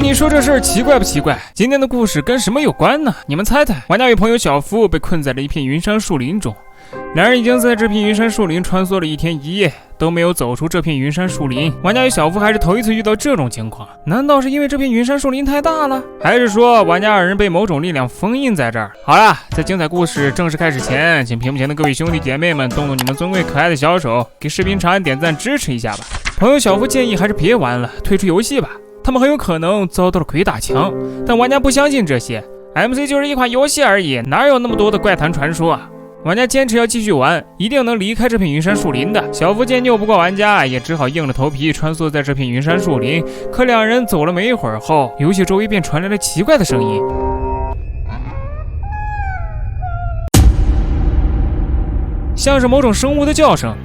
你说这事儿奇怪不奇怪？今天的故事跟什么有关呢？你们猜猜。玩家与朋友小夫被困在了一片云杉树林中，两人已经在这片云杉树林穿梭了1天1夜，都没有走出这片云杉树林。玩家与小夫还是头一次遇到这种情况，难道是因为这片云杉树林太大了，还是说玩家二人被某种力量封印在这儿？好了，在精彩故事正式开始前，请屏幕前的各位兄弟姐妹们动动你们尊贵可爱的小手，给视频长按点赞支持一下吧。朋友小夫建议还是别玩了，退出游戏吧。他们很有可能遭到了鬼打墙，但玩家不相信这些。MC 就是一款游戏而已，哪有那么多的怪谈传说啊？玩家坚持要继续玩，一定能离开这片云杉树林的。小夫见拗不过玩家，也只好硬着头皮穿梭在这片云杉树林。可两人走了没一会儿后，游戏周围便传来了奇怪的声音，像是某种生物的叫声。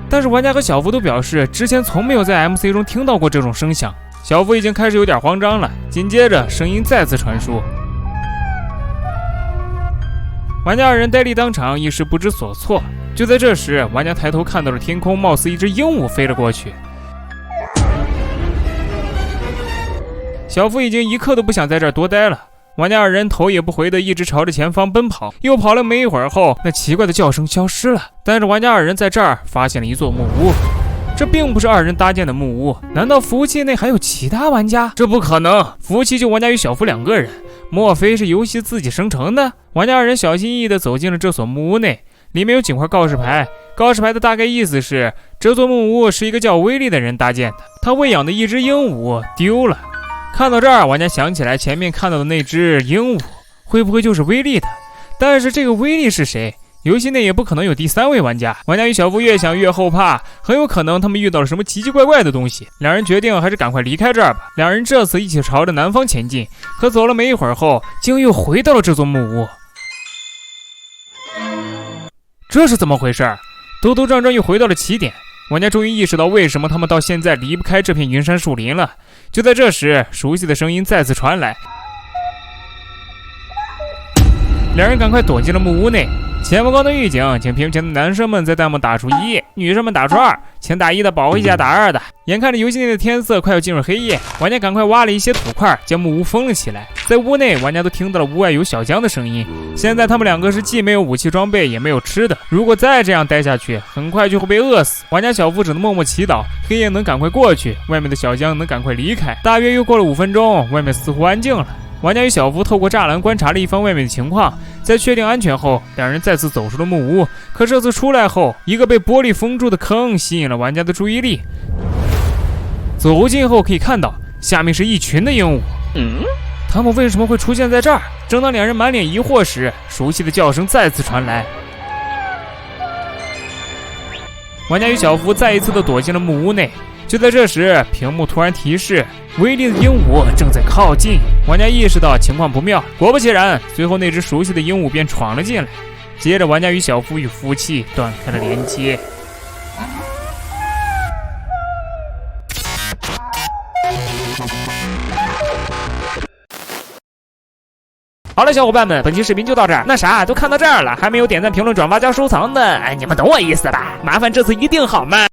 但是玩家和小夫都表示，之前从没有在 MC 中听到过这种声响。小夫已经开始有点慌张了，紧接着声音再次传输。玩家二人呆立当场，一时不知所措。就在这时，玩家抬头看到了天空，貌似一只鹦鹉飞了过去。小夫已经一刻都不想在这儿多待了。玩家二人头也不回的一直朝着前方奔跑，又跑了没一会儿后，那奇怪的叫声消失了。但是玩家二人在这儿发现了一座木屋，这并不是二人搭建的木屋，难道服务器内还有其他玩家？这不可能，服务器就玩家与小夫2个人，莫非是游戏自己生成的？玩家二人小心翼翼地走进了这所木屋内，里面有几块告示牌，告示牌的大概意思是，这座木屋是一个叫威利的人搭建的，他喂养的一只鹦鹉丢了。看到这儿，玩家想起来前面看到的那只鹦鹉，会不会就是威利的？但是这个威利是谁？游戏内也不可能有第3位玩家。玩家与小夫越想越后怕，很有可能他们遇到了什么奇奇怪怪的东西。两人决定还是赶快离开这儿吧。两人这次一起朝着南方前进，可走了没一会儿后，竟又回到了这座木屋。这是怎么回事？兜兜转转又回到了起点。玩家终于意识到为什么他们到现在离不开这片云杉树林了。就在这时，熟悉的声音再次传来，两人赶快躲进了木屋内。前不高的预警，请屏幕前的男生们在弹幕打出1，女生们打出2，请打1的保护一下打2的。眼看着游戏内的天色快要进入黑夜，玩家赶快挖了一些土块，将木屋封了起来。在屋内，玩家都听到了屋外有小江的声音。现在他们2个是既没有武器装备，也没有吃的，如果再这样待下去，很快就会被饿死。玩家小夫只能默默祈祷，黑夜能赶快过去，外面的小江能赶快离开。大约又过了5分钟，外面似乎安静了。玩家与小夫透过栅栏观察了一番外面的情况，在确定安全后，两人再次走出了木屋。可这次出来后，一个被玻璃封住的坑吸引了玩家的注意力。走近后可以看到，下面是一群的鹦鹉。他们为什么会出现在这儿？正当两人满脸疑惑时，熟悉的叫声再次传来。玩家与小夫再一次的躲进了木屋内。就在这时，屏幕突然提示，威力的鹦鹉正在靠近。玩家意识到情况不妙，果不其然，随后那只熟悉的鹦鹉便闯了进来。接着，玩家与小夫与服务器断开了连接。好了，小伙伴们，本期视频就到这儿。那啥，都看到这儿了，还没有点赞、评论、转发加收藏的，你们懂我意思吧？麻烦这次一定好吗？